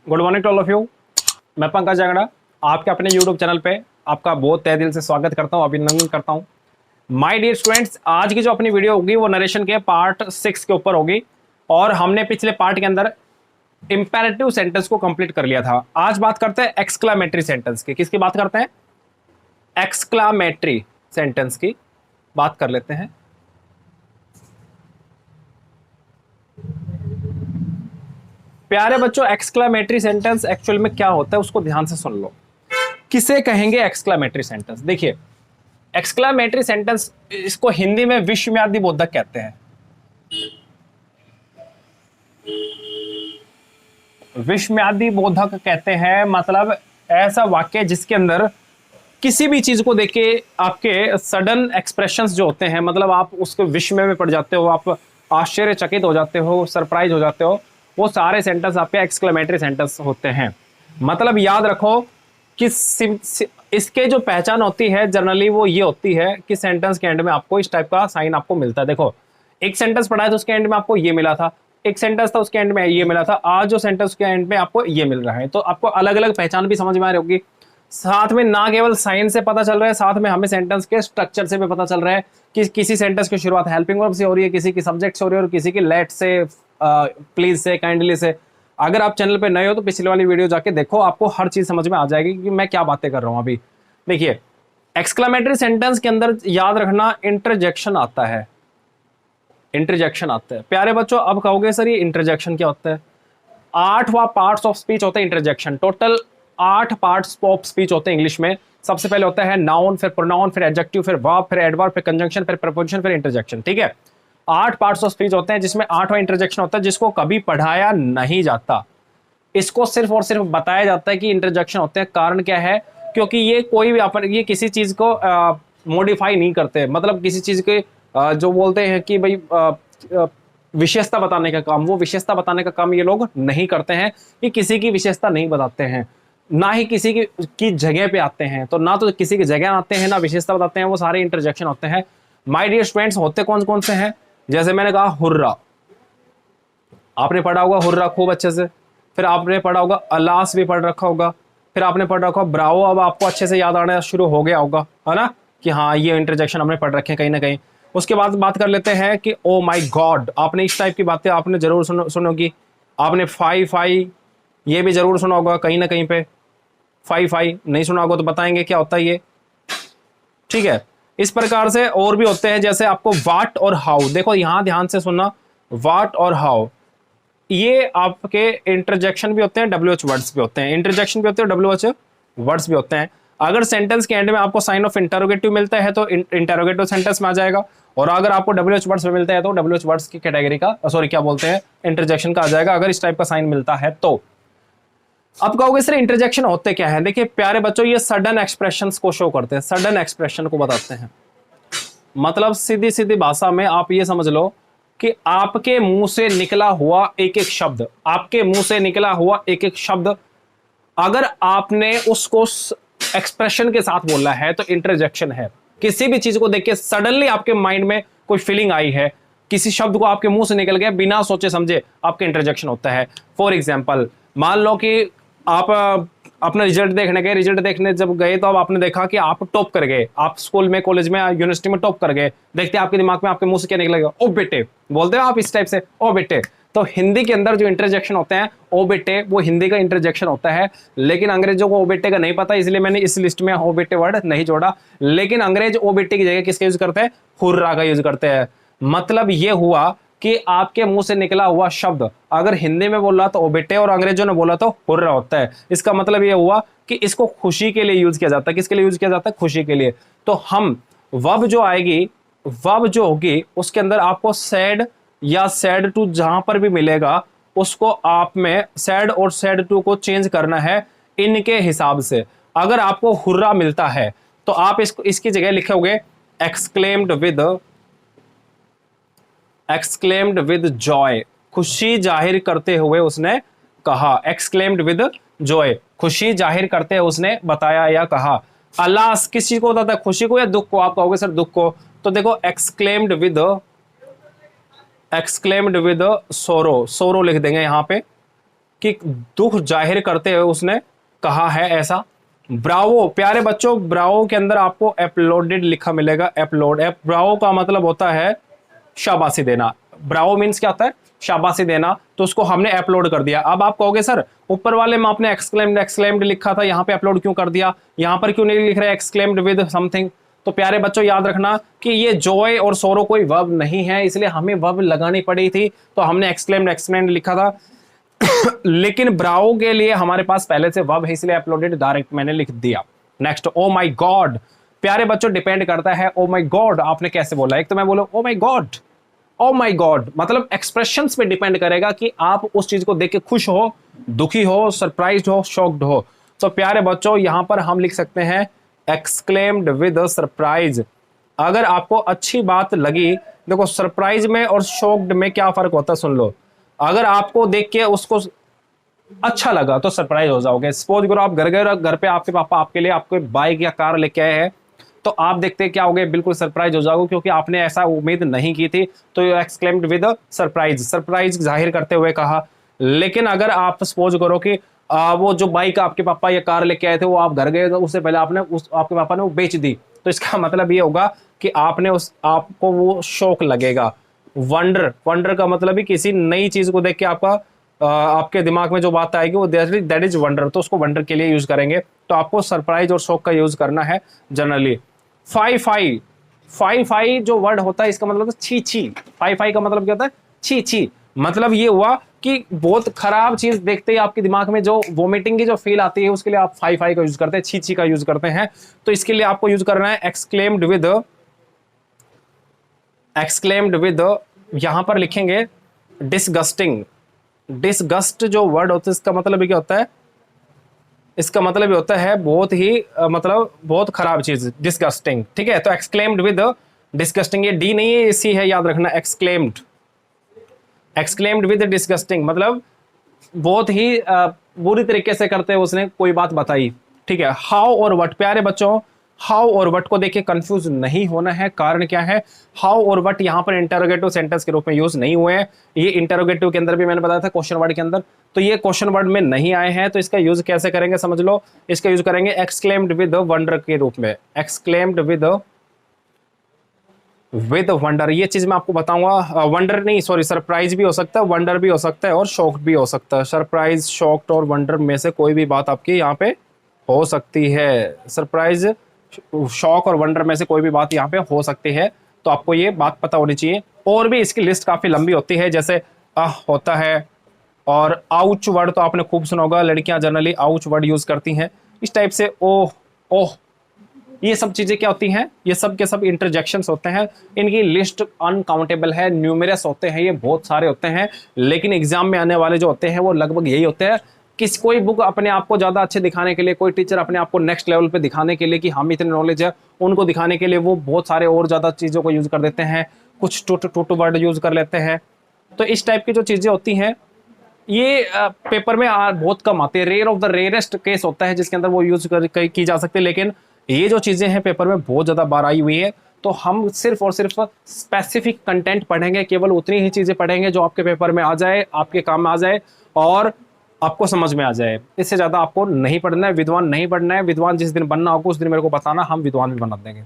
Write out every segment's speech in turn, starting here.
Good morning to all of you. मैं पंकज जांगड़ा आपके अपने यूट्यूब चैनल पे आपका बहुत तहे दिल से स्वागत करता हूं, अभिनंदन करता हूं। माय डियर स्टूडेंट्स, आज की जो अपनी वीडियो होगी वो नरेशन के पार्ट 6 के ऊपर होगी और हमने पिछले पार्ट के अंदर इंपेरेटिव सेंटेंस को कंप्लीट कर लिया था। आज बात करते हैं एक्सक्लामेटरी सेंटेंस की। किसकी बात करते हैं? एक्सक्लामेटरी सेंटेंस की बात कर लेते हैं। प्यारे बच्चों, एक्सक्लामेटरी सेंटेंस एक्चुअल में क्या होता है उसको ध्यान से सुन लो। किसे कहेंगे एक्सक्लामेटरी सेंटेंस? देखिए, एक्सक्लामेटरी सेंटेंस इसको हिंदी में विस्मयादि बोधक कहते हैं। विस्मयादि बोधक कहते हैं मतलब ऐसा वाक्य जिसके अंदर किसी भी चीज को देख के आपके सडन एक्सप्रेशंस जो होते हैं, मतलब आप उसके विस्मय में पड़ जाते हो, आप आश्चर्यचकित हो जाते हो, सरप्राइज हो जाते हो, वो सारे सेंटेंस आपके एक्सक्लेमेटरी सेंटेंस होते हैं। मतलब याद रखो कि इसके जो पहचान होती है जनरली वो ये होती है कि सेंटेंस के एंड में आपको इस टाइप का साइन आपको मिलता है। देखो, एक सेंटेंस पढ़ा है तो उसके एंड में आपको ये मिला था, एक सेंटेंस था उसके एंड में ये मिला था, आज जो सेंटेंस के एंड में आपको ये मिल रहा है। तो आपको अलग अलग पहचान भी समझ में आ रही होगी। साथ में ना केवल साइन से पता चल रहा है, साथ में हमें सेंटेंस के स्ट्रक्चर से भी पता चल रहा है कि किसी सेंटेंस की शुरुआत हेल्पिंग वर्ब से हो रही है, किसी की सब्जेक्ट से हो रही है और किसी की लेट से, प्लीज से, काइंडली से। अगर आप चैनल पे नए हो तो पिछले वाली वीडियो जाके देखो, आपको हर चीज समझ में आ जाएगी कि मैं क्या बातें कर रहा हूं अभी। देखिए, एक्सक्लेमेटरी सेंटेंस के अंदर याद रखना इंटरजेक्शन आता है। इंटरजेक्शन आता है प्यारे बच्चों। अब कहोगे सर ये इंटरजेक्शन क्या होता है? 8वां पार्ट्स ऑफ स्पीच होता है interjection. Total 8 parts of speech होते हैं इंग्लिश में। सबसे पहले होता है नाउन, फिर प्रोनाउन, फिर एडजेक्टिव, फिर वर्ब, फिर एडवर्ब, फिर कंजंक्शन, फिर प्रपोजिशन, फिर इंटरजेक्शन। ठीक है, 8 पार्ट्स ऑफ स्पीच होते हैं जिसमें 8वां इंटरजेक्शन होता है, जिसको कभी पढ़ाया नहीं जाता। इसको सिर्फ और सिर्फ बताया जाता है कि इंटरजेक्शन होते हैं। कारण क्या है? क्योंकि ये कोई भी ये किसी चीज को मॉडिफाई नहीं करते। मतलब किसी चीज के जो बोलते हैं कि भाई विशेषता बताने का काम, वो विशेषता बताने का काम ये लोग नहीं करते हैं। ये किसी की विशेषता नहीं बताते हैं, ना ही किसी की जगह पे आते हैं। तो ना तो किसी की जगह आते हैं, ना विशेषता बताते हैं। वो सारे इंटरजेक्शन होते हैं। माय डियर स्टूडेंट्स, होते कौन कौन से हैं? जैसे मैंने कहा हुर्रा, आपने पढ़ा होगा हुर्रा खूब अच्छे से। फिर आपने पढ़ा होगा अलास, भी पढ़ रखा होगा। फिर आपने पढ़ रखा ब्रावो, अब आपको अच्छे से याद आना शुरू हो गया होगा, है ना, कि हाँ ये इंटरजेक्शन हमने पढ़ रखे हैं कहीं ना कहीं। उसके बाद बात कर लेते हैं कि ओ माई गॉड। आपने इस टाइप की बातें आपने जरूर सुनोगी। आपने फाई ये भी जरूर सुना होगा कहीं ना कहीं पे। फाई नहीं सुना होगा तो बताएंगे क्या होता है ये। ठीक है, इस प्रकार से और भी होते हैं। जैसे आपको वाट और हाउ, देखो यहां ध्यान से सुनना, वाट और हाउ ये आपके इंटरजेक्शन भी होते हैं, डब्ल्यूएच वर्ड्स भी होते हैं। इंटरजेक्शन भी होते हैं, डब्ल्यूएच वर्ड्स भी होते हैं। अगर सेंटेंस के एंड में आपको साइन ऑफ इंटरोगेटिव मिलता है तो इंटरोगेटिव सेंटेंस में आ जाएगा, और अगर आपको डब्ल्यूएच वर्ड्स में मिलता है तो डब्ल्यूएच वर्ड्स की कैटेगरी का, सॉरी क्या बोलते हैं, इंटरजेक्शन का आ जाएगा, अगर इस टाइप का साइन मिलता है तो। अब कहोगे सर इंटरजेक्शन होते क्या है? देखिए प्यारे बच्चों, ये सडन एक्सप्रेशंस को शो करते हैं, सडन एक्सप्रेशन को बताते हैं। मतलब सीधी सीधी भाषा में आप ये समझ लो कि आपके मुंह से निकला हुआ एक एक शब्द, आपके मुंह से निकला हुआ एक एक शब्द अगर आपने उसको एक्सप्रेशन के साथ बोला है तो इंटरजेक्शन है। किसी भी चीज को देख के सडनली आपके माइंड में कोई फीलिंग आई है, किसी शब्द को आपके मुंह से निकल गया बिना सोचे समझे, आपका इंटरजेक्शन होता है। फॉर एग्जाम्पल, मान लो कि आप अपना रिजल्ट देखने गए, रिजल्ट देखने जब गए तो अब आपने देखा कि आप टॉप कर गए, आप स्कूल में, कॉलेज में, यूनिवर्सिटी में टॉप कर गए। देखते आपके दिमाग में, आपके मुंह से क्या निकलेगा? ओ बेटे, बोलते हो आप इस टाइप से, ओ बेटे। तो हिंदी के अंदर जो इंटरजेक्शन होते हैं ओ बेटे, वो हिंदी का इंटरजेक्शन होता है। लेकिन अंग्रेजों को ओ बेटे का नहीं पता, इसलिए मैंने इस लिस्ट में ओ बेटे वर्ड नहीं जोड़ा। लेकिन अंग्रेज ओ बेटे की जगह किसका यूज करते हैं? हुर्रा का यूज करते हैं। मतलब ये हुआ कि आपके मुंह से निकला हुआ शब्द अगर हिंदी में बोला तो ओ बेटे और अंग्रेजों ने बोला तो हुर्रा होता है। इसका मतलब ये हुआ कि इसको खुशी के लिए यूज किया जाता है। किसके लिए यूज किया जाता है? खुशी के लिए। तो हम वर्ब जो आएगी, वर्ब जो होगी उसके अंदर आपको सैड या सैड टू जहां पर भी मिलेगा उसको आप में सैड और सैड टू को चेंज करना है इनके हिसाब से। अगर आपको हुर्रा मिलता है तो आप इसकी जगह लिखोगे एक्सक्लेम्ड विद जॉय, खुशी जाहिर करते हुए उसने कहा। एक्सक्लेम्ड विद जॉय, खुशी जाहिर करते हुए उसने बताया या कहा। अलास किस चीज को बताता है? खुशी को या दुख को? आप कहोगे सर दुख को, तो देखो एक्सक्लेम्ड विद सोरो, सोरो लिख देंगे यहां पे। कि दुख जाहिर करते हुए उसने कहा है ऐसा। ब्रावो, प्यारे बच्चों, ब्रावो के अंदर आपको अपलोडेड लिखा मिलेगा। अपलोड, ब्रावो का मतलब होता है शाबाशी देना। ब्रावो मीन्स क्या होता है? शाबाशी देना। तो उसको हमने अपलोड कर दिया। अब आप कहोगे सर ऊपर वाले में आपने एक्सक्लेम्ड एक्सक्लेम्ड लिखा था, यहाँ पे अपलोड क्यों कर दिया, यहाँ पर क्यों नहीं लिख रहे एक्सक्लेम्ड विद समथिंग? तो प्यारे बच्चों याद रखना कि ये जॉय और सोरो कोई वर्ब नहीं है, इसलिए हमें वर्ब लगानी पड़ी थी, तो हमने एक्सक्लेम्ड एक्सक्लेम्ड लिखा था। लेकिन ब्रावो के लिए हमारे पास पहले से वर्ब है, इसलिए अपलोडेड डायरेक्ट मैंने लिख दिया। Next, oh my God. प्यारे बच्चों डिपेंड करता है ओ माय गॉड आपने कैसे बोला। एक तो मैं बोलूं oh my God, oh my God मतलब एक्सप्रेशंस पे डिपेंड करेगा कि आप उस चीज को देख के खुश हो, दुखी हो, सरप्राइज्ड हो, शॉक्ड हो। तो प्यारे बच्चों यहां पर हम लिख सकते हैं एक्सक्लेम्ड विद सरप्राइज। अगर आपको अच्छी बात लगी, देखो सरप्राइज में और शॉक्ड में क्या फर्क होता है सुन लो। अगर आपको देख के उसको अच्छा लगा तो सरप्राइज हो जाओगे। सपोज करो आप घर गए, घर पे आपके पापा आपके लिए आपके बाइक या कार लेके आए हैं, तो आप देखते क्या होगे, बिल्कुल सरप्राइज हो जाओगे, क्योंकि आपने ऐसा उम्मीद नहीं की थी। तो you exclaimed with surprise, surprise जाहिर करते हुए कहा। लेकिन अगर आप सपोज करो कि वो जो बाइक आपके पापा या कार लेके आए थे वो आप घर गए तो उससे पहले आपने आपके पापा ने वो बेच दी, तो इसका मतलब ये होगा कि आपने आपको वो शौक लगेगा। वंडर, वंडर का मतलब ही किसी नई चीज को देख के आपके दिमाग में जो बात आएगी वो दैट इज वंडर, तो उसको वंडर के लिए यूज करेंगे। तो आपको सरप्राइज और शौक का यूज करना है generally. Fie fie, fie fie जो वर्ड होता है इसका मतलब होता है छी छी। फाई फाई का मतलब क्या होता है? छी छी। मतलब ये हुआ कि बहुत खराब चीज देखते ही आपके दिमाग में जो वोमिटिंग की जो फील आती है उसके लिए आप फाई फाई का यूज करते हैं, छी छी का यूज करते हैं। तो इसके लिए आपको यूज करना है एक्सक्लेम्ड विद, एक्सक्लेम्ड विद यहां पर लिखेंगे डिसगस्टिंग। डिसगस्ट जो वर्ड होता है इसका मतलब क्या होता है? इसका मतलब ये होता है बहुत ही मतलब बहुत खराब चीज, डिसगस्टिंग। ठीक है, तो एक्सक्लेम्ड विद डिसगस्टिंग, ये डी नहीं है ये सी है, याद रखना। एक्सक्लेम्ड, एक्सक्लेम्ड विद डिसगस्टिंग मतलब बहुत ही बुरी तरीके से करते हैं उसने कोई बात बताई। ठीक है, हाउ और वट, प्यारे बच्चों हाउ और वट को देखिए कंफ्यूज नहीं होना है। कारण क्या है? हाउ और वट यहां पर इंटरोगेटिव सेंटेंस के रूप में यूज नहीं हुए हैं। ये इंटरोगेटिव के अंदर भी मैंने बताया था क्वेश्चन वर्ड के अंदर, तो ये क्वेश्चन वर्ड में नहीं आए हैं। तो इसका यूज कैसे करेंगे समझ लो। इसका यूज करेंगे एक्सक्लेम्ड विद वंडर के रूप में। एक्सक्लेम्ड विद वंडर, ये चीज मैं आपको बताऊंगा। वंडर नहीं सॉरी, सरप्राइज भी हो सकता है, वंडर भी हो सकता है और शॉक भी हो सकता है। सरप्राइज, शॉक्ड और वंडर में से कोई भी बात आपकी यहाँ पे हो सकती है। सरप्राइज, शॉक और वंडर में से कोई भी बात यहाँ पे हो सकती है, तो आपको ये बात पता होनी चाहिए। और भी इसकी लिस्ट काफी लंबी होती है, जैसे होता है, और आउच वर्ड तो आपने खूब सुना होगा, लड़कियां जनरली आउच वर्ड यूज करती हैं इस टाइप से। ओह ओह, ये सब चीजें क्या होती हैं? ये सब के सब इंटरजेक्शंस होते हैं। इनकी लिस्ट अनकाउंटेबल है, न्यूमेरस होते हैं, ये बहुत सारे होते हैं। लेकिन एग्जाम में आने वाले जो होते हैं वो लगभग यही होते हैं। कोई बुक अपने आप को ज्यादा अच्छे दिखाने के लिए, कोई टीचर अपने आप को नेक्स्ट लेवल पे दिखाने के लिए कि हम इतने नॉलेज है, उनको दिखाने के लिए वो बहुत सारे और ज्यादा चीजों को यूज कर देते हैं। कुछ टू वर्ड यूज कर लेते हैं। तो इस टाइप की जो चीजें होती हैं ये पेपर में बहुत कम आती है। Rare of the rarest case होता है जिसके अंदर वो यूज की जा सकती है। लेकिन ये जो चीजें हैं पेपर में बहुत ज्यादा बार आई हुई है। तो हम सिर्फ और सिर्फ स्पेसिफिक कंटेंट पढ़ेंगे, केवल उतनी ही चीजें पढ़ेंगे जो आपके पेपर में आ जाए, आपके काम में आ जाए और आपको समझ में आ जाए। इससे ज्यादा आपको नहीं पढ़ना है, विद्वान नहीं पढ़ना है। विद्वान जिस दिन बनना होगा उस दिन मेरे को बताना, हम विद्वान भी बना देंगे।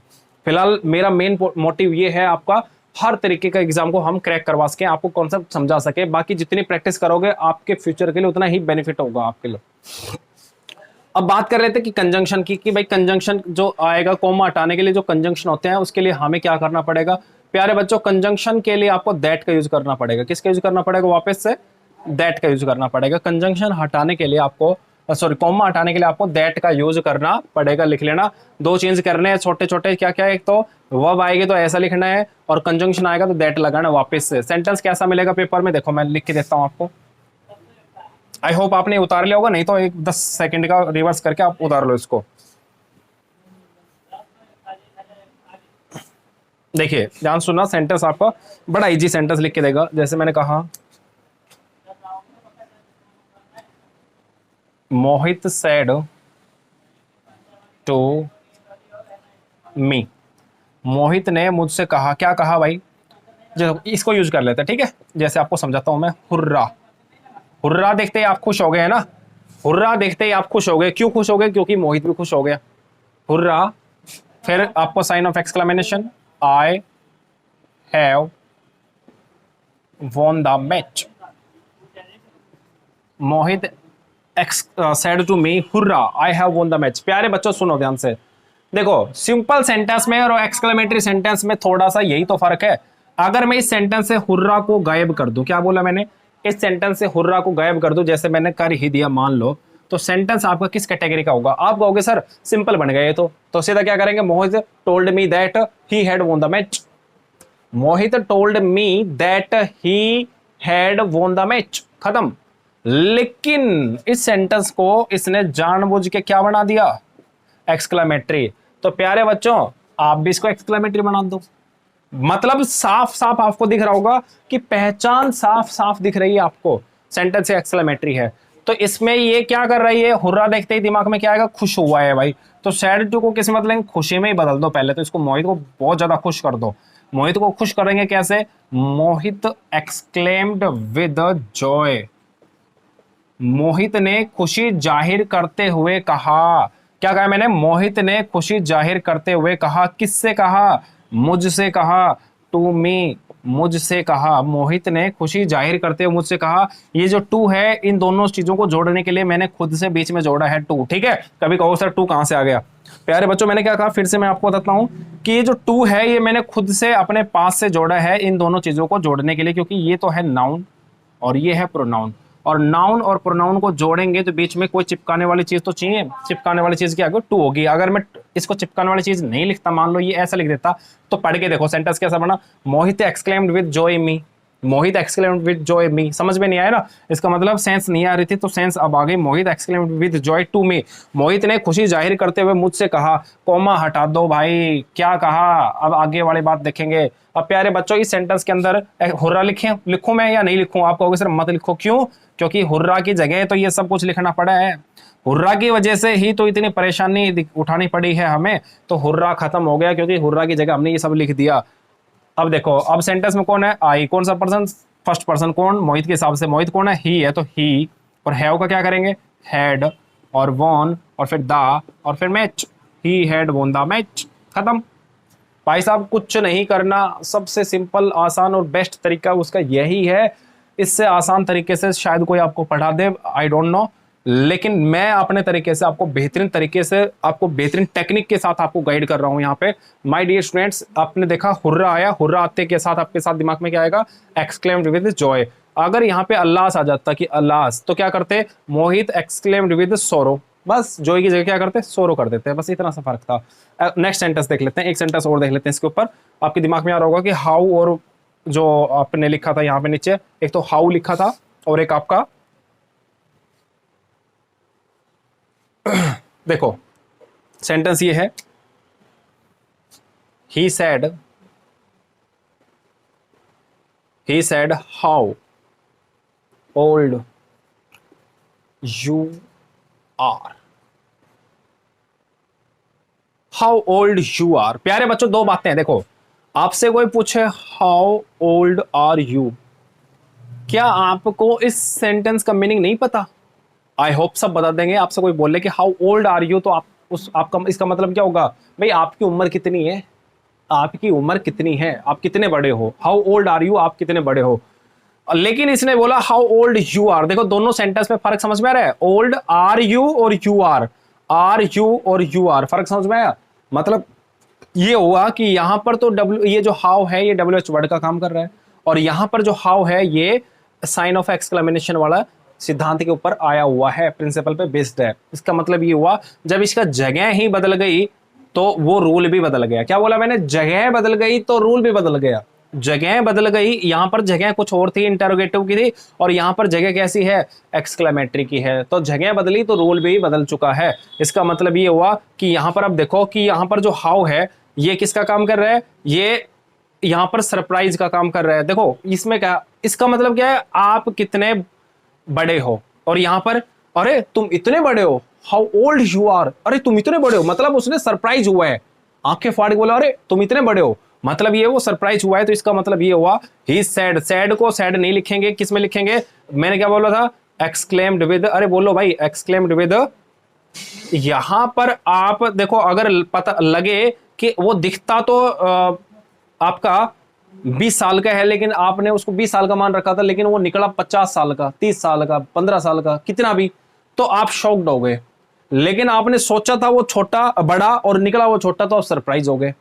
फिलहाल मेरा मेन मोटिव ये है आपका हर तरीके का एग्जाम को हम क्रैक करवा सके, आपको कॉन्सेप्ट समझा सके। बाकी जितनी प्रैक्टिस करोगे आपके फ्यूचर के लिए उतना ही बेनिफिट होगा आपके लिए। अब बात कर रहे थे कि कंजंक्शन की, कि भाई कंजंक्शन जो आएगा, कॉमा हटाने के लिए जो कंजंक्शन होते हैं उसके लिए हमें क्या करना पड़ेगा। प्यारे बच्चों कंजंक्शन के लिए आपको दैट का यूज करना पड़ेगा। किसका यूज करना पड़ेगा? वापस से दैट का यूज करना पड़ेगा। कंजंक्शन हटाने के लिए आपको सॉरी कॉमा हटाने के लिए आपको दैट का यूज करना पड़ेगा। लिख लेना, दो चेंज करने हैं छोटे छोटे। क्या क्या है? एक तो वर्ब आएगी तो ऐसा लिखना है, और कंजंक्शन आएगा तो दैट लगाना वापस से। सेंटेंस कैसा मिलेगा पेपर में, देखो मैं लिख के देता हूं आपको। आई होप आपने उतार लिया होगा, नहीं तो एक 10 सेकंड का रिवर्स करके आप उतार लो इसको। देखिए ध्यान सुनना, सेंटेंस आपका बड़ा इजी सेंटेंस लिख के देगा। जैसे मैंने कहा मोहित सेड टू मी, मोहित ने मुझसे कहा। क्या कहा भाई? जो इसको यूज कर लेते हैं, ठीक है। जैसे आपको समझाता हूं मैं, हुर्रा, हुर्रा देखते ही आप खुश हो गए है ना, हुर्रा देखते ही आप खुश हो गए। क्यों खुश हो गए? क्योंकि मोहित भी खुश हो गया। हुर्रा, फिर आपको sign of exclamation, I have won the match. Mohit said to me, hurrah I have won the match. प्यारे बच्चों सुनो ध्यान से, देखो सिंपल सेंटेंस में और एक्सक्लेमेटरी सेंटेंस में थोड़ा सा यही तो फर्क है। अगर मैं इस सेंटेंस से हुर्रा को गायब कर दूं, क्या बोला मैंने, इस सेंटेंस से हुर्रा को गायब कर दूं, जैसे मैंने कर ही दिया मान लो, तो सेंटेंस आपका किस कैटेगरी का होगा? आप कहोगे सर सिंपल बन गए तो सीधा क्या करेंगे, Mohit told me that he had won the match. Mohit told me that he had won the match, खत्म। लेकिन इस सेंटेंस को इसने जानबूझ के क्या बना दिया, एक्सक्लेमेटरी। तो प्यारे बच्चों आप भी इसको एक्सक्लेमेटरी बना दो। मतलब साफ साफ आपको दिख रहा होगा कि पहचान साफ साफ दिख रही है आपको, सेंटेंस एक्सक्लेमेटरी है। तो इसमें ये क्या कर रही है, हुर्रा देखते ही दिमाग में क्या आएगा, खुश हुआ है भाई। तो सैड टू को किस मतलब खुशी में ही बदल दो पहले, तो इसको मोहित को बहुत ज्यादा खुश कर दो। मोहित को खुश करेंगे कैसे, मोहित एक्सक्लेम्ड विद जॉय। मोहित ने खुशी जाहिर करते हुए कहा, क्या कहा मैंने, मोहित ने खुशी जाहिर करते हुए कहा। किससे कहा, मुझसे कहा, टू मी, मुझसे कहा। मोहित ने खुशी जाहिर करते हुए मुझसे कहा। ये जो टू है, इन दोनों चीजों को जोड़ने के लिए मैंने खुद से बीच में जोड़ा है टू, ठीक है। कभी कहो सर टू कहां से आ गया, प्यारे बच्चों मैंने क्या कहा, फिर से मैं आपको बताता हूं कि ये जो टू है ये मैंने खुद से अपने पास से जोड़ा है इन दोनों चीजों को जोड़ने के लिए, क्योंकि ये तो है नाउन और ये है प्रोनाउन, और नाउन और प्रोनाउन को जोड़ेंगे तो बीच में कोई चिपकाने वाली चीज तो चाहिए। चिपकाने वाली चीज क्या होगी, टू होगी। अगर मैं इसको चिपकाने वाली चीज नहीं लिखता, मान लो ये ऐसा लिख देता, तो पढ़ के देखो सेंटेंस कैसा बना, Mohit exclaimed with joy me, Mohit exclaimed with joy me. समझ में नहीं आया ना, इसका मतलब सेंस नहीं आ रही थी तो सेंस अब आ गई। Mohit exclaimed with joy to me, Mohit ने खुशी जाहिर करते हुए मुझसे कहा। कॉमा हटा दो भाई, क्या कहा, अब आगे वाली बात देखेंगे। अब प्यारे बच्चों इस सेंटेंस के अंदर हुर्रा लिखूं मैं या नहीं लिखूं? आप कहोगे सर मत लिखो, क्यों? क्योंकि हुर्रा की जगह तो ये सब कुछ लिखना पड़ा है। हुर्रा की वजह से ही तो इतनी परेशानी उठानी पड़ी है हमें, तो हुर्रा खत्म हो गया क्योंकि हुर्रा की जगह हमने ये सब लिख दिया। अब देखो, अब सेंटेंस में कौन है, आई, कौन सा पर्सन, फर्स्ट पर्सन कौन, मोहित के हिसाब से मोहित कौन है, ही है, तो ही, और हैव का क्या करेंगे, हैड, और वॉन, और फिर द, और फिर match, he had won the match, खत्म। भाई साहब कुछ नहीं करना, सबसे सिंपल आसान और बेस्ट तरीका उसका यही है। इससे आसान तरीके से शायद कोई आपको पढ़ा दे, आई डोंट नो, लेकिन मैं अपने तरीके से आपको बेहतरीन तरीके से, आपको बेहतरीन टेक्निक के साथ आपको गाइड कर रहा हूं यहाँ पे। माय डियर स्टूडेंट्स, आपने देखा हुर्रा आया, हुर्रा आते के साथ आपके साथ दिमाग में क्या आएगा, एक्सक्लेम्ड विद जॉय। अगर यहाँ पे अल्लाह आ जाता कि अल्लाह, तो क्या करते, मोहित एक्सक्लेम्ड विद सोरो, बस जॉय की जगह क्या करते, सोरो कर देते हैं, बस इतना सा फर्क था। नेक्स्ट सेंटेंस देख लेते हैं, एक सेंटेंस और देख लेते हैं इसके ऊपर। आपके दिमाग में आ रहा होगा कि हाउ, और जो आपने लिखा था यहाँ पे नीचे, एक तो हाउ लिखा था और एक आपका देखो सेंटेंस ये है, he said how old you are, how old you are। प्यारे बच्चों दो बातें हैं, देखो आपसे कोई पूछे how old are you, क्या आपको इस सेंटेंस का मीनिंग नहीं पता? आई होप सब बता देंगे। आपसे कोई बोले कि हाउ ओल्ड आर यू, तो आप आपका इसका मतलब क्या होगा, भाई आपकी उम्र कितनी है, आपकी उम्र कितनी है, आप कितने बड़े हो, हाउ ओल्ड आर यू, आप कितने बड़े हो। लेकिन इसने बोला हाउ ओल्ड यू आर। देखो दोनों सेंटेंस में फर्क समझ में आ रहा है, ओल्ड आर यू और यू आर और यू आर, फर्क समझ में आया। मतलब ये हुआ कि यहां पर तो डब्ल्यू, ये जो हाउ है ये WH वर्ड का काम कर रहा है, और यहां पर जो हाउ है ये साइन ऑफ एक्सक्लेमेशन वाला सिद्धांत के ऊपर आया हुआ है, प्रिंसिपल पे बेस्ड है। इसका मतलब ये हुआ जब इसका जगह ही बदल गई तो वो रूल भी बदल गया। क्या बोला मैंने, जगह बदल गई तो रूल भी बदल गया। जगह बदल गई, यहां पर जगह कुछ और थी, इंटरोगेटिव की थी, और यहां पर जगह कैसी है, एक्सक्लेमेटरी की है। तो जगह बदली तो रूल भी बदल चुका है। इसका मतलब ये हुआ कि यहां पर अब देखो कि यहां पर जो हाउ है ये किसका काम कर रहा है, ये यहां पर सरप्राइज का काम कर रहा है। देखो इसमें क्या, इसका मतलब क्या है, आप कितने बड़े हो, और यहां पर अरे तुम इतने बड़े हो, हाउ ओल्ड यू आर, अरे तुम इतने बड़े हो, मतलब उसने सरप्राइज हुआ है, आंखें फाड़ के बोला अरे तुम इतने बड़े हो, मतलब ये वो सरप्राइज हुआ है। तो इसका मतलब ये हुआ ही सैड, सैड को सैड नहीं लिखेंगे, किस में लिखेंगे, मैंने क्या बोला था एक्सक्लेम्ड विद, अरे बोलो भाई, एक्सक्लेम्ड विद। यहां पर आप देखो, अगर पता लगे कि वो दिखता तो आपका 20 साल का है, लेकिन आपने उसको 20 साल का मान रखा था, लेकिन वो निकला 50 साल का, 30 साल का, 15 साल का, कितना भी, तो आप शॉक्ड हो गए। लेकिन आपने सोचा था वो छोटा बड़ा और निकला वो छोटा, तो आप सरप्राइज हो गए।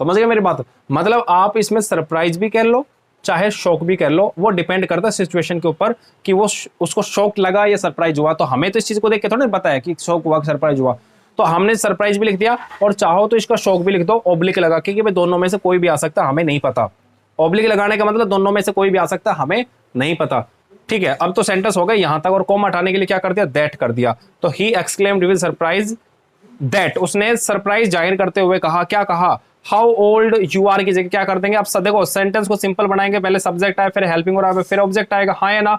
समझ गए मेरी बात? मतलब आप इसमें सरप्राइज भी कर लो चाहे शौक भी कर लो, वो डिपेंड करता है सिचुएशन के ऊपर कि वो उसको शौक लगा या सरप्राइज हुआ। तो हमें तो इस चीज को देख के थोड़ा पता है कि शौक हुआ सरप्राइज हुआ, तो हमने सरप्राइज भी लिख दिया, और चाहो तो इसका शौक भी लिख दो ऑब्लिक लगा के कि भाई दोनों में से कोई भी आ सकता, हमें नहीं पता। ऑब्लिक लगाने का मतलब दोनों में से कोई भी आ सकता, हमें नहीं पता। ठीक है, अब तो सेंटेंस हो गए यहां तक, और कॉमा हटाने के लिए क्या कर दिया, दैट कर दिया। तो he exclaimed with surprise that, उसने सरप्राइज जाहिर करते हुए कहा, क्या कहा, हाउ ओल्ड यू आर की जगह क्या कर देंगे आप, देखो सेंटेंस को सिंपल बनाएंगे, पहले सब्जेक्ट आए, फिर हेल्पिंग वर्ब, फिर ऑब्जेक्ट आएगा, हाँ या ना,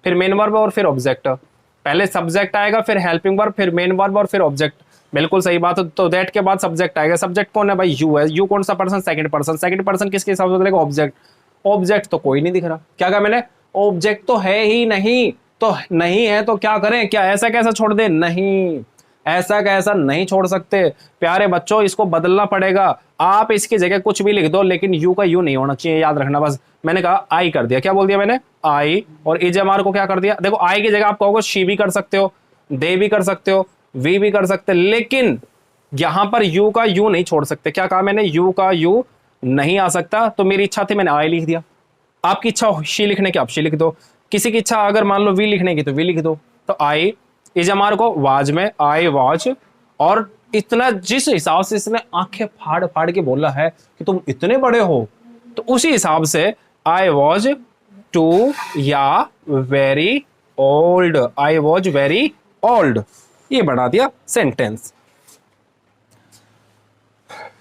फिर मेन वर्ब और फिर ऑब्जेक्ट। पहले सब्जेक्ट आएगा, फिर हेल्पिंग वर्ब, फिर मेन वर्ब और फिर ऑब्जेक्ट। बिल्कुल सही बात है। तो दैट के बाद सब्जेक्ट आएगा। सब्जेक्ट कौन है भाई, यू है। यू कौन सा person, second person. Second person किसके हिसाब से बदलेगा, ऑब्जेक्ट। ऑब्जेक्ट तो कोई नहीं दिख रहा, क्या कहा मैंने, ऑब्जेक्ट तो है ही नहीं, तो नहीं है तो क्या करें, क्या ऐसा कैसा छोड़ दे, नहीं ऐसा कैसा नहीं छोड़ सकते प्यारे बच्चों, इसको बदलना पड़ेगा। आप इसकी जगह कुछ भी लिख दो, लेकिन यू का यू नहीं होना चाहिए, याद रखना। बस मैंने कहा आई कर दिया, क्या बोल दिया मैंने, आई, और इजमार को क्या कर दिया, देखो आई की जगह आप कहोगे शी भी कर सकते हो, दे भी कर सकते हो, वी भी कर सकते, लेकिन यहां पर यू का यू नहीं छोड़ सकते। क्या कहा मैंने, यू का यू नहीं आ सकता, तो मेरी इच्छा थी मैंने आई लिख दिया। आपकी इच्छा शी लिखने की आप शी लिख दो, किसी की इच्छा अगर मान लो वी लिखने की तो वी लिख दो। तो आई इजमार को वाज में आई वाज, और इतना जिस हिसाब से इसने आंखें फाड़ फाड़ के बोला है कि तुम इतने बड़े हो, तो उसी हिसाब से आई वॉज टू या very old, I was very old, ये बना दिया सेंटेंस।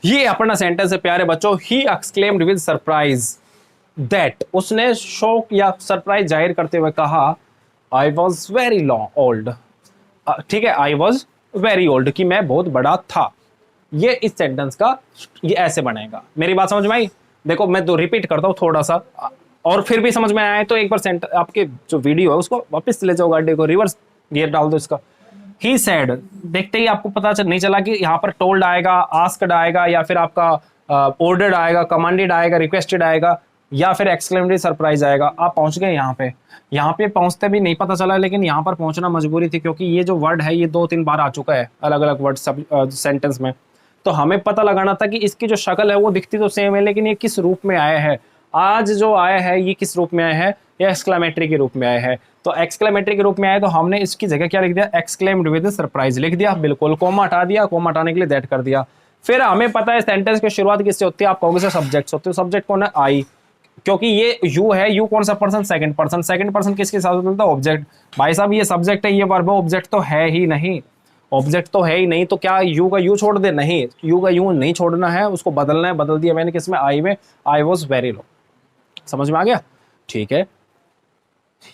ये अपना सेंटेंस है प्यारे बच्चों। He exclaimed with surprise that, उसने शौक या सरप्राइज जाहिर करते हुए कहा, I was very long old, ठीक है, आई वॉज वेरी ओल्ड, कि मैं बहुत बड़ा था। ये इस सेंटेंस का ये ऐसे बनेगा। मेरी बात समझ में आई? देखो मैं तो रिपीट करता हूं थोड़ा सा, और फिर भी समझ में आए तो एक बार आपके जो वीडियो है उसको वापस ले जाओ, गाड़ी को रिवर्स गियर डाल दो इसका। ही सेड, देखते ही आपको पता नहीं चला कि यहाँ पर टोल्ड आएगा, आस्क्ड आएगा, या फिर आपका ऑर्डर्ड आएगा, कमांडेड आएगा, रिक्वेस्टेड आएगा, या फिर एक्सक्लेमेटरी सरप्राइज आएगा। आप पहुंच गए यहाँ पे पहुंचते भी नहीं पता चला, लेकिन यहाँ पर पहुंचना मजबूरी थी, क्योंकि ये जो वर्ड है ये 2-3 बार आ चुका है अलग अलग वर्ड सब सेंटेंस में। तो हमें पता लगाना था कि इसकी जो शक्ल है वो दिखती तो सेम है, लेकिन ये किस रूप में आया है। आज जो आया है ये किस रूप में आया है, ये एक्सक्लेमेटरी के रूप में आया है। तो एक्सक्लेमेटरी के रूप में आया तो हमने इसकी जगह क्या लिख दिया, एक्सक्लेम्ड विद सरप्राइज लिख दिया, बिल्कुल। कोमा हटा दिया, कोमा हटाने के लिए दैट कर दिया। फिर हमें पता है सेंटेंस की शुरुआत किससे होती है, आप कहोगे सब्जेक्ट से होती है। सब्जेक्ट कौन है, आई, क्योंकि ये यू है। यू कौन सा person, second person. Second person किसके साथ मिलता है, ऑब्जेक्ट। भाई साहब ये सब्जेक्ट है, ये वर्ब है, ऑब्जेक्ट तो है ही नहीं, ऑब्जेक्ट तो है ही नहीं, तो क्या यू का यू छोड़ दे, नहीं, यू का यू नहीं छोड़ना है, उसको बदलना है। बदल दिया मैंने किसमें, आई में, आई वॉज वेरी लो। समझ में आ गया? ठीक है,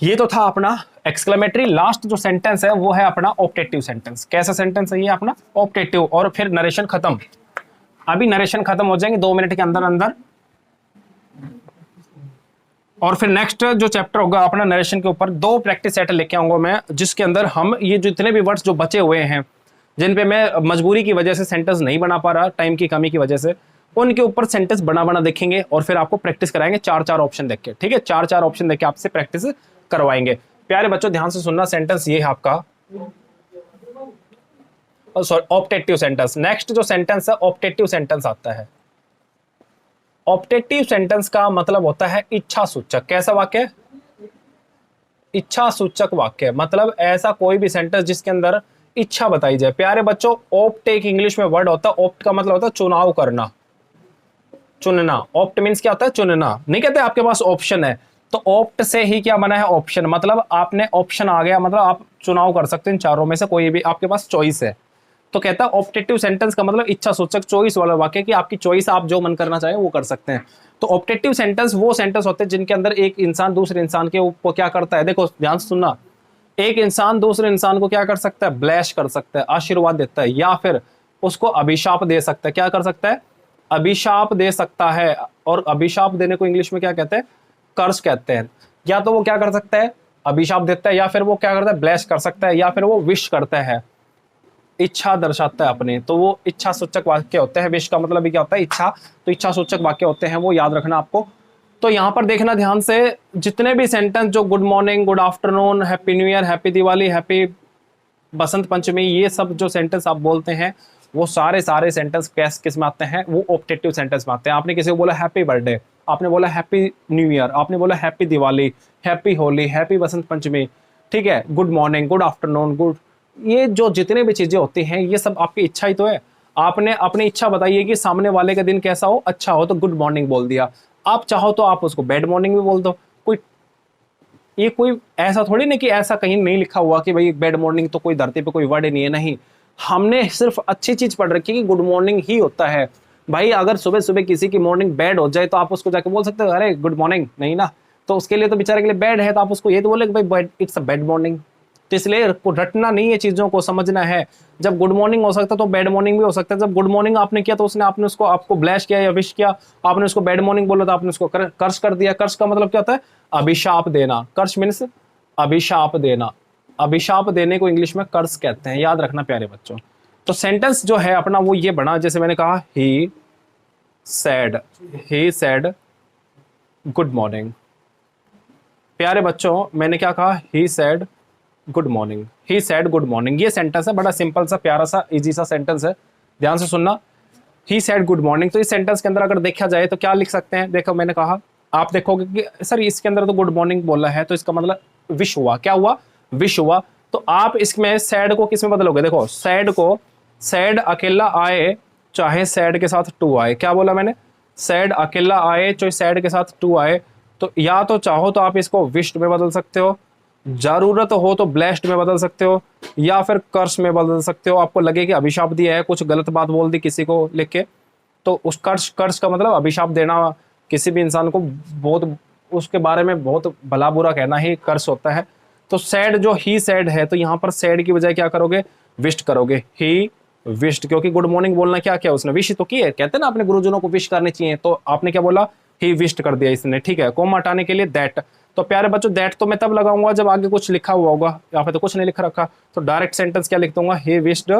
ये तो था अपना एक्सक्लेमेटरी। लास्ट जो सेंटेंस है वो है अपना ऑप्टेटिव सेंटेंस। कैसा सेंटेंस है ये अपना, ऑप्टेटिव, और फिर नरेशन खत्म। अभी नरेशन खत्म हो जाएंगे 2 मिनट के अंदर अंदर, और फिर नेक्स्ट जो चैप्टर होगा अपना नरेशन के ऊपर 2 प्रैक्टिस सेट लेके आऊंगा मैं, जिसके अंदर हम ये जितने भी वर्ड्स जो बचे हुए हैं, जिन पे मैं मजबूरी की वजह से सेंटेंस नहीं बना पा रहा, टाइम की कमी की वजह से, उनके ऊपर सेंटेंस बना देखेंगे, और फिर आपको प्रैक्टिस कराएंगे 4-4 ऑप्शन देख के। ठीक है, 4-4 ऑप्शन देख के आपसे प्रैक्टिस करवाएंगे। प्यारे बच्चों ध्यान से सुनना, सेंटेंस ये है आपका, सॉरी, ऑप्टेटिव सेंटेंस। नेक्स्ट जो सेंटेंस है ऑप्टेटिव सेंटेंस आता है। ऑप्टेटिव सेंटेंस का मतलब होता है इच्छा सूचक। कैसा वाक्य, इच्छा सूचक वाक्य, मतलब ऐसा कोई भी सेंटेंस जिसके अंदर इच्छा बताई जाए। प्यारे बच्चों ऑप्ट एक इंग्लिश में वर्ड होता है, ऑप्ट का मतलब होता है चुनाव करना, चुनना। ऑप्ट मीन्स क्या होता है, चुनना। नहीं कहते आपके पास ऑप्शन है, तो ऑप्ट से ही क्या बना है, ऑप्शन। मतलब आपने ऑप्शन आ गया, मतलब आप चुनाव कर सकते हैं इन चारों में से कोई भी, आपके पास चॉइस है। तो कहता है ऑप्टेटिव सेंटेंस का मतलब इच्छा सूचक, चॉइस वाला वाक्य, कि आपकी चॉइस, आप जो मन करना चाहे वो कर सकते हैं। तो ऑप्टेटिव सेंटेंस वो सेंटेंस होते हैं जिनके अंदर एक इंसान दूसरे इंसान के ऊपर क्या करता है, देखो ध्यान से सुनना, एक इंसान दूसरे इंसान को क्या कर सकता है, ब्लेश कर सकता है, आशीर्वाद देता है, या फिर उसको अभिशाप दे सकता है। क्या कर सकता है, अभिशाप दे सकता है। और अभिशाप देने को इंग्लिश में क्या कहते हैं, कर्स कहते हैं। या तो वो क्या कर सकता है, अभिशाप देता है, या फिर वो क्या करता है, ब्लेस कर सकता है, या फिर वो विश करता है, इच्छा दर्शाता है अपने, तो वो इच्छा सूचक वाक्य होते हैं। विश का मतलब भी क्या होता है, इच्छा, तो इच्छा सूचक वाक्य होते हैं, वो याद रखना आपको। तो यहाँ पर देखना ध्यान से, जितने भी सेंटेंस जो good morning, good afternoon, happy new year, happy Diwali, happy Basant Panchami, ये सब जो सेंटेंस आप बोलते हैं वो सारे सेंटेंस किस में आते हैं, वो ऑप्टेटिव सेंटेंस में आते हैं। आपने किसी को बोला हैप्पी बर्थडे, आपने बोला हैप्पी न्यू ईयर, आपने बोला happy Diwali, happy Holi, happy Basant Panchami, ठीक है, good morning, good afternoon, good, ये जो जितने भी चीजें होती हैं ये सब आपकी इच्छा ही तो है। आपने अपनी इच्छा बताइए कि सामने वाले का दिन कैसा हो, अच्छा हो, तो गुड मॉर्निंग बोल दिया। आप चाहो तो आप उसको बैड मॉर्निंग भी बोल दो। ये कोई ऐसा थोड़ी नहीं कि ऐसा कहीं नहीं लिखा हुआ कि भाई बैड मॉर्निंग तो कोई धरती पे कोई वर्ड नहीं है, नहीं, हमने सिर्फ अच्छी चीज पढ़ रखी है कि गुड मॉर्निंग ही होता है। भाई अगर सुबह सुबह किसी की मॉर्निंग बैड हो जाए तो आप उसको जाके बोल सकते हो अरे गुड मॉर्निंग, नहीं ना, तो उसके लिए तो बेचारे के लिए बैड है, तो आप उसको ये तो बोले कि भाई इट्स अ बैड मॉर्निंग। तो इसलिए रटना नहीं है, चीजों को समझना है। जब गुड मॉर्निंग हो सकता है तो बैड मॉर्निंग भी हो सकता है। जब गुड मॉर्निंग आपने किया तो आपने उसको आपको ब्लैश किया या विश किया, आपने उसको बैड मॉर्निंग बोला तो आपने उसको कर्ष कर दिया। कर्ष का मतलब क्या होता है, अभिशाप देना। कर्ष मीन्स अभिशाप देना। अभिशाप देने को इंग्लिश में कर्स कहते हैं, याद रखना प्यारे बच्चों। तो सेंटेंस जो है अपना वो ये बना, जैसे मैंने कहा ही सेड गुड मॉर्निंग। प्यारे बच्चों मैंने क्या कहा, he said good morning, he said good morning. ये सेंटेंस है, बड़ा सिंपल सा प्यारा सा इजी सा सेंटेंस है, ध्यान से सुनना। ही सेड गुड मॉर्निंग, तो इस सेंटेंस के अंदर अगर देखा जाए तो क्या लिख सकते हैं, देखो मैंने कहा, आप देखोगे कि सर इसके अंदर तो गुड मॉर्निंग बोला है, तो इसका मतलब विश हुआ, क्या हुआ, विश हुआ। तो आप इसमें सैड को किस में बदलोगे, देखो सैड को, सैड अकेला आए चाहे सैड के साथ टू आए, क्या बोला मैंने, सैड अकेला आए चाहे सैड के साथ टू आए, तो या तो चाहो तो आप इसको विश्ड में बदल सकते हो, जरूरत हो तो ब्लेस्ड में बदल सकते हो, या फिर कर्स में बदल सकते हो। आपको लगे कि अभिशाप दिया है, कुछ गलत बात बोल दी किसी को लिख के, तो उस कर्स का मतलब अभिशाप देना, किसी भी इंसान को बहुत उसके बारे में बहुत भला बुरा कहना ही कर्स होता है। तो सैड जो ही सैड है, तो यहाँ पर सैड की बजाय क्या करोगे, विश्ड करोगे, ही विश्ड, क्योंकि गुड मॉर्निंग बोलना क्या क्या उसने विश तो की है, कहते हैं ना अपने गुरुजनों को विश करनी चाहिए, तो आपने क्या बोला, ही विश्ड कर दिया इसने, ठीक है। कोमा हटाने के लिए दैट, तो प्यारे बच्चों दैट तो मैं तब लगाऊंगा जब आगे कुछ लिखा हुआ होगा, यहाँ पे तो कुछ नहीं लिखा रखा, तो डायरेक्ट सेंटेंस क्या लिख दूंगा, ही विश्ड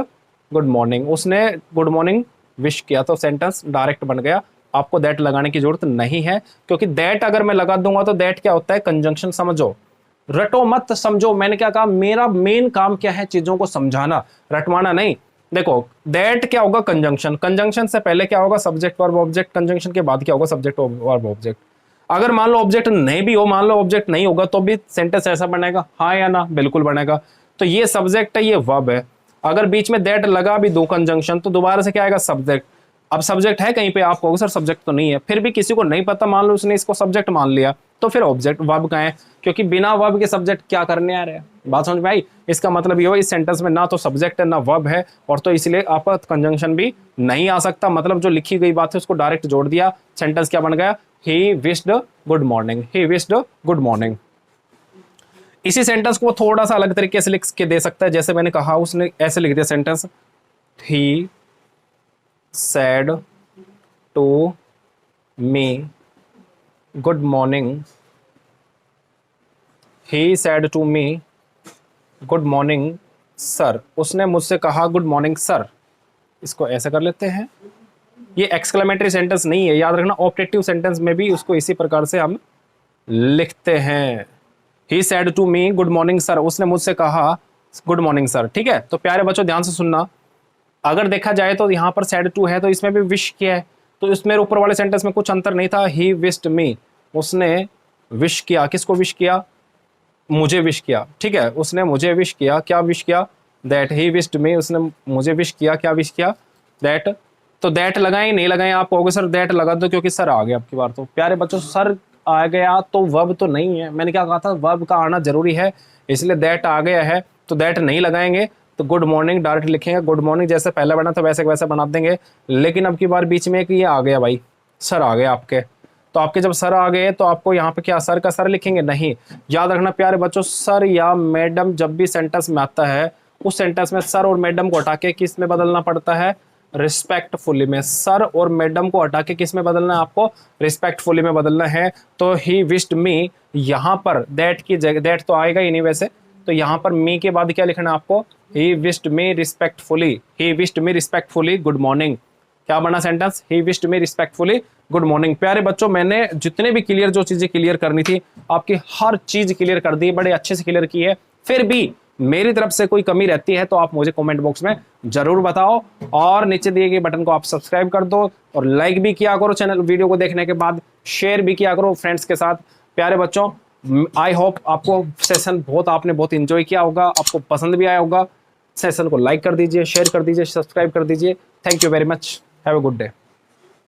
गुड मॉर्निंग, उसने गुड मॉर्निंग विश किया, तो सेंटेंस डायरेक्ट बन गया। आपको दैट लगाने की जरूरत नहीं है, क्योंकि दैट अगर मैं लगा दूंगा तो दैट क्या होता है, कंजंक्शन। समझो, रटो मत, समझो। मैंने क्या कहा, मेरा मेन काम क्या है, चीजों को समझाना, रटवाना नहीं। देखो दैट क्या होगा, कंजंक्शन। कंजंक्शन से पहले क्या होगा, सब्जेक्ट वर्ब ऑब्जेक्ट। कंजंक्शन के बाद क्या होगा, सब्जेक्ट वर्ब ऑब्जेक्ट। अगर मान लो ऑब्जेक्ट नहीं भी हो, मान लो ऑब्जेक्ट नहीं होगा, तो भी सेंटेंस ऐसा बनेगा, हाँ या ना, बिल्कुल बनेगा। तो ये सब्जेक्ट है, ये वर्ब है। अगर बीच में दैट लगा भी दो कंजंक्शन, तो दोबारा से क्या आएगा, सब्जेक्ट। अब सब्जेक्ट है कहीं पे, आप कहोगे सर सब्जेक्ट तो नहीं है, फिर भी किसी को नहीं पता, मान लो उसने इसको सब्जेक्ट मान लिया, तो फिर ऑब्जेक्ट वर्ब का है, क्योंकि बिना वर्ब के सब्जेक्ट क्या करने आ रहे हैं, बात समझ में आई। इसका मतलब ये हो, इस सेंटेंस में ना तो सब्जेक्ट है ना वर्ब है, और तो इसलिए आपका कंजंक्शन भी नहीं आ सकता। मतलब जो लिखी गई बात है उसको डायरेक्ट जोड़ दिया, सेंटेंस क्या बन गया, he wished good morning, he wished good morning. इसी सेंटेंस को थोड़ा सा अलग तरीके से लिख के दे सकता है, जैसे मैंने कहा, उसने ऐसे लिख दिया sentence, he said to me good morning, he said to me good morning sir, उसने मुझसे कहा गुड मॉर्निंग सर। इसको ऐसे कर लेते हैं, ये एक्सक्लेमेटरी सेंटेंस नहीं है, याद रखना। ऑप्टेटिव सेंटेंस में भी उसको इसी प्रकार से हम लिखते हैं, he said to me good morning sir, उसने मुझसे कहा गुड मॉर्निंग सर, ठीक है। तो प्यारे बच्चों ध्यान से सुनना, अगर देखा जाए तो यहाँ पर said to है, तो इसमें भी विश किया है, तो इसमें ऊपर वाले सेंटेंस में कुछ अंतर नहीं था। he wished me, उसने विश किया, किसको विश किया, मुझे विश किया, ठीक है, उसने मुझे विश किया, क्या विश किया, that he wished me, उसने मुझे विश किया, क्या विश किया, that। तो that लगाएं नहीं लगाएं, आप कहोगे सर that लगा दो क्योंकि सर आ गया आपकी बार। तो प्यारे बच्चों सर आ गया तो वर्ब तो नहीं है, मैंने क्या कहा था, वर्ब का आना जरूरी है, इसलिए that आ गया है, तो that नहीं लगाएंगे, तो गुड मॉर्निंग डायरेक्ट लिखेंगे। गुड मॉर्निंग जैसे पहले बना था वैसे वैसे बना देंगे, लेकिन अब की बार बीच में कि ये आ गया भाई, सर आ गया आपके, तो आपके जब सर आ गए तो आपको यहाँ पे क्या सर का सर लिखेंगे, नहीं। याद रखना प्यारे बच्चों, सर या मैडम जब भी सेंटेंस में आता है, उस सेंटेंस में सर और मैडम को हटा के किस में बदलना पड़ता है, रिस्पेक्टफुली में। सर और मैडम को हटा के किस में बदलना है आपको? रिस्पेक्टफुली में बदलना है। तो ही विश्ड मी, यहाँ पर दैट की जगह, दैट तो आएगा ही नहीं वैसे, तो यहाँ पर मी के बाद क्या लिखना है आपको? He wished me respectfully, he wished me respectfully good morning. क्या बना sentence? He wished me respectfully good morning. प्यारे बच्चों, मैंने जितने भी क्लियर जो चीजें क्लियर करनी थी आपकी हर चीज क्लियर कर दी, बड़े अच्छे से क्लियर की है। फिर भी मेरी तरफ से कोई कमी रहती है तो आप मुझे कमेंट बॉक्स में जरूर बताओ, और नीचे दिए गए बटन को आप सब्सक्राइब कर दो और लाइक भी किया करो चैनल वीडियो को देखने के बाद, शेयर भी किया करो फ्रेंड्स के साथ। प्यारे बच्चों, आई होप आपको सेशन आपने बहुत इंजॉय किया होगा, आपको पसंद भी आया होगा। सेशन को लाइक कर दीजिए, शेयर कर दीजिए, सब्सक्राइब कर दीजिए। Thank you very much, have a good day.